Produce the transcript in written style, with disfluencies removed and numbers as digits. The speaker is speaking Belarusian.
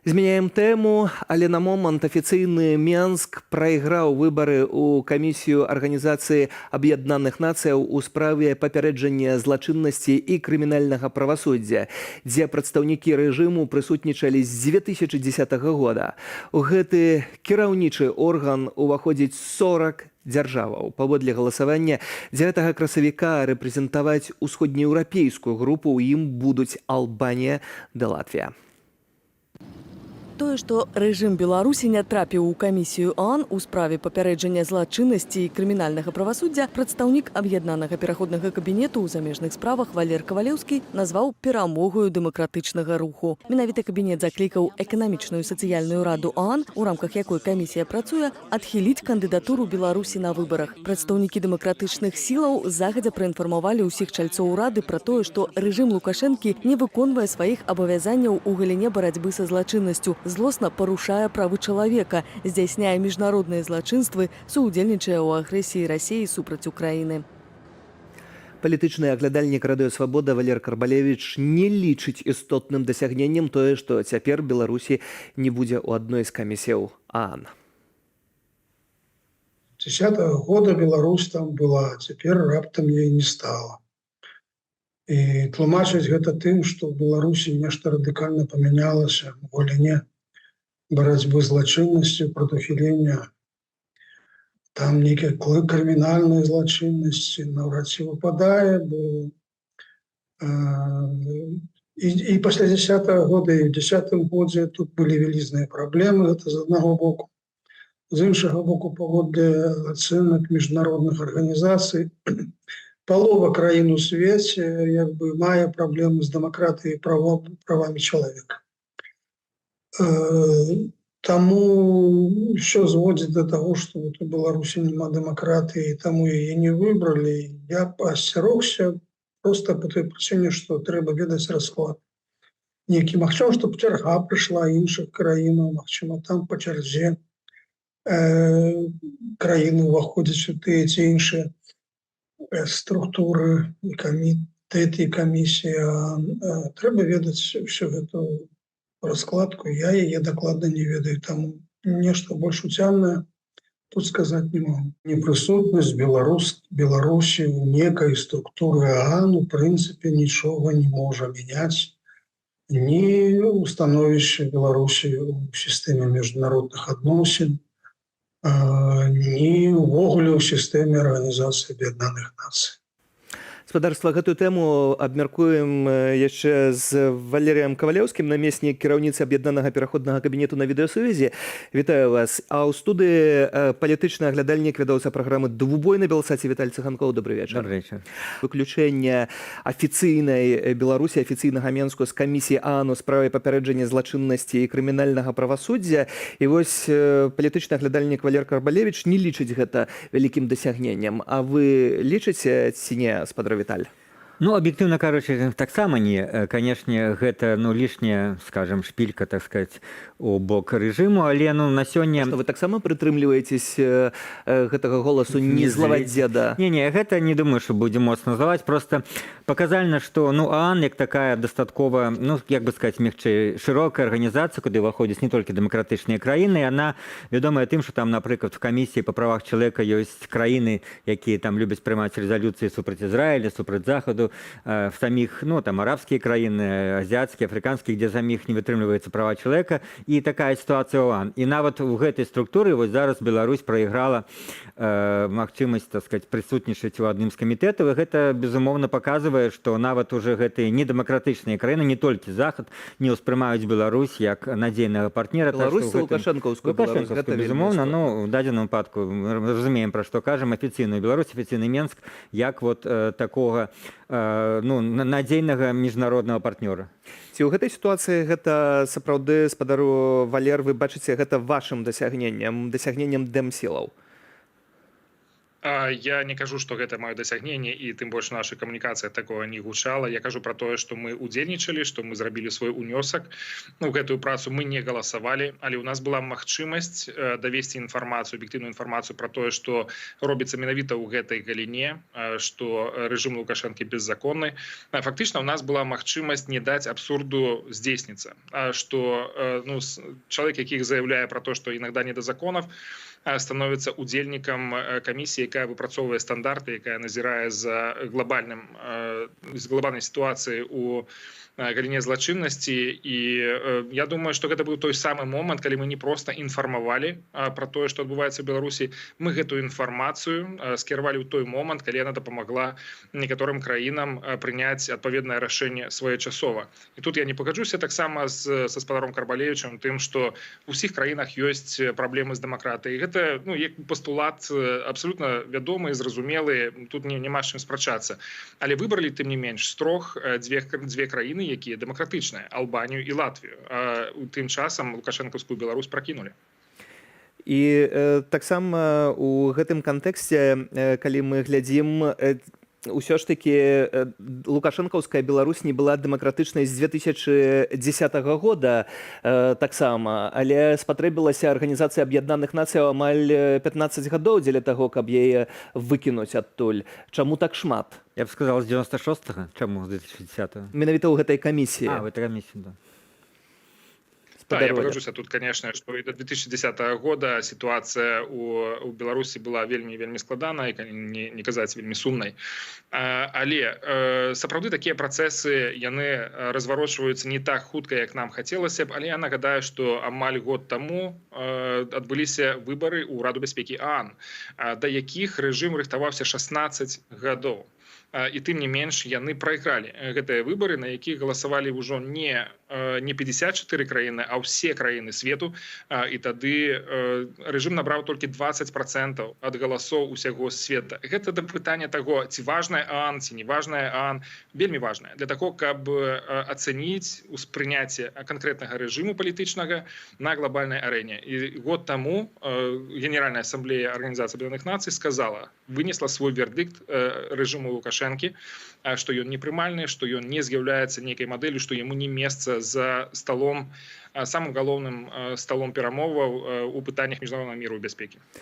Змяняем тэму, але на момант афіцыйны Менск прайграў выбары ў камісію Арганізацыі Аб'яднаных Нацыяў у справе папярэджання злачыннасці і крымінальнага правасуддзя, дзе прадстаўнікі рэжыму прысутнічалі з 2010 года. У гэты кіраўнічы орган уваходзіць 40 дзяржаваў. Паводле галасавання 9 красавіка рэпрэзентаваць усходнееўрапейскую групу ў ім будуць Албанія ды Латвія. Тое, што рэжым Беларусі не трапіў у камісію ООН у справе папярэджання злачыннасці і крымінальнага правасуддзя, прадстаўнік аб'яднанага пераходнага кабінету ў замежных справах Валер Кавалеўскі назваў перамогаю дэмакратычнага руху. Менавіта кабінет заклікаў эканамічную сацыяльную раду ООН, у рамках якой камісія працуе, адхіліць кандыдатуру Беларусі на выбарах. Прадстаўнікі дэмакратычных сілаў загадзя праінфармавалі ўсіх чальцоў рады пра тое, што рэжым Лукашэнкі не выконвае сваіх абавязанняў у галіне барацьбы са злачыннасцю, злосна парушае правы чалавека, здзяйсняе міжнародныя злачынствы, суўдзельнічае ў агрэсіі Расіі супраць Украіны. Палітычны аглядальнік радыё «Свабода» Валер Карбалевіч не лічыць істотным дасягненнем тое, што цяпер Беларусі не будзе ў адной з камісіяў ООН. 2010 года Беларусь там была, цяпер раптам яе не стала. І тлумачыць гэта тым, што ў Беларусі нешта радыкальна памянялася ў галіне барацьбы злачыннасцю, прадухілення, там нейкія крымінальныя злачыннасці наўрад ці выпадае, бо і пасля 10 года і ў 10 годзе тут былі вялізныя праблемы, гэта з аднаго боку. З іншага боку, паводле ацэнак міжнародных арганізацый, палова краін у свеце мае праблемы з дэмакратыяй і правамі чалавека. Таму ўсё зводзіць да таго, што у Беларусі няма дэмакратыі, таму яе не выбралі. Я паасцярогся проста па той прычыне, што трэба ведаць расклад. Нейкі, магчыма, што чарга прыйшла іншых краінаў, магчыма, там па чарзе краіны ўваходзяць у тыя ці іншыя структуры і камітэты і камісіі. Трэба ведаць усю гэту раскладку, я яе дакладна не ведаю, таму нешта больш уцямнае тут сказаць не магу. Непрысутнасць Беларусі ў некай структуры ООН у прынцыпе нічога не можа мяняць ні ў становішчы Беларусі ў сістэме міжнародных адносін, ні ўвогуле ў сістэме Арганізацыі Аб'яднаных Нацый. Спадарства, гэтую тэму абмяркуем яшчэ з Валерыем Кавалеўскім, намеснік кіраўніцы аб'яднанага пераходнага кабінету на відэасувязі. Вітаю вас. А ў студыі палітычны аглядальнік, вядоўца праграмы «Двубой» на Белсаце Віталь Цыганкоў. Добрый вечар. Добрый вечар. Выключэнне афіцыйнай Беларусі, афіцыйнага Менску з камісіі ООН у справе папярэджання злачыннасці і крымінальнага правасуддзя. І вось палітычны аглядальнік Валер Карбалевіч не лічыць гэта вялікім дасягненнем. А вы лічыце ці не, спадар Віталь? Ну, аб'ектыўна кажучы, таксама не. Канешне, гэта лішняя, скажем, шпілька, так сказаць, у бок рэжыму, але на сёння... Што вы таксама прытрымліваецесь гэтага голасу «не злаваць дзеда»? Не, гэта не думаю, што будзе моцна злаваць. Просто паказальна, што ООН як такая дастаткова, як бы сказаць, мягчэй, шырокая арганізацыя, куды ўваходзяць не толькі дэмакратычныя краіны, яна вядомая тым, што там, напрыклад, в камісіі па правах чалавека ёсць краіны, якія там любяць прымаць рэзалюцыі супраць Ізраіля, супраць Захаду, в самих, там арабские краіны, азіяцкія, афрыканскія, дзе самих не вытрымліваецца права чалавека, і такая сітуацыя ў ООН. І нават у гэтай структуры вось зараз Беларусь прайграла магчымасць, так сказаць, прысутнічаць у адным з камітэтаў, і гэта безумоўна паказвае, што нават уже гэтыя недэмакратычныя краіны, не толькі Захад, не ўспрымаюць Беларусь як надзейнага партнера. Беларусь лукашэнкаўскую Беларусь, гэта безумоўна, у дадзеным выпадку мы разумеем, пра што кажам, афіцыйную Беларусь, афіцыйны Менск, як вот такога надзейнага міжнароднага партнёра. Ці ў гэтай сітуацыі гэта сапраўды, спадару Валер, вы бачыце гэта вашым дасягненнем дэмсілаў? Я не кажу, што гэта маё дасягненне і тым больш наша камунікацыя такого не гучала. Я кажу про тое, што мы удзельнічалі, што мы зрабілі свой унёсак. Ну, гэтую працу мы не галасавалі, але ў нас была магчымасць давесці інфармацыю, аб'ектыўную інфармацыю про тое, што робіцца менавіта ў гэтай галіне, што рэжым Лукашэнкі беззаконны. Фактычна у нас была магчымасць не даць абсурду здзейсніцца, што ну, чалавек, які заяўляе про то, што іногда не да законов, становіцца удзельнікам камісіі, якая выпрацоўвае стандарты, якая назірае за глобальнай сітуацыяй у галіне злачыннасці. І я думаю, што гэта быў той самы момант, калі мы не проста інфармавалі пра тое, што адбываецца ў Беларусі. Мы гэтую інфармацыю скіравалі ў той момант, калі яна дапамагла некаторым краінам прыняць адпаведнае рашэнне своечасова. І тут я не пагаджуся таксама са спадаром Карбалевічам тым, што ў усіх краінах ёсць праблемы з дэмакратыяй. Гэта ну, як пастулат абсолютно вядомы і зразумелы, тут няма з чым спрачацца. Але выбралі тым не менш з трох дзве краіны, якія дэмакратычныя, Албанію і Латвію. Тым часам лукашэнкаўскую Беларусь пракінулі. І таксама у гэтым кантэксце, калі мы глядзім, ўсё ж такі лукашэнкаўская Беларусь не была дэмакратычнай з 2010 года таксама, але спатрэбілася Арганізацыя Аб'яднаных Нацыяў амаль 15 гадоў дзеля таго, каб яе выкінуць адтуль. Чаму так шмат? Я б сказал, з 96-го. Чаму з 2010-го? Менавіта ў гэтай камісіі. В этой комиссии, да. Да, я пагаджуся тут, конечно, што і до 2010 года сітуацыя у Беларусі была вельмі складанай, не казаць вельмі сумнай. Але сапраўды такія працэсы яны разварочваюцца не так хутка, як нам хацелася б, але я нагадаю, што амаль год таму адбыліся выбары ў Раду бяспекі ААН, да якіх рэжым рыхтаваўся 16 гадоў. І тым не менш яны прайгралі гэтыя выбары, на якіх галасавалі ўжо не 54 краіны, а ўсе краіны свету. І тады рэжым набраў толькі 20% ад галасоў усяго света. Гэта да пытання таго, ці важная ААН, ці не важная ААН, вельмі важная для таго, каб ацаніць успрыняцце канкрэтнага рэжыму палітычнага на глобальнай арэне. І год таму Генеральная асамблея Арганізацыі Аб'яднаных Нацый сказала, вынесла свой вердыкт рэжыму Лукашэнкі, што ён непрымальны, што ён не з'яўляецца нейкай мадэллю, што яму не месца за сталом, самым галоўным сталом перамоваў у пытаннях міжнароднага міру і бяспекі.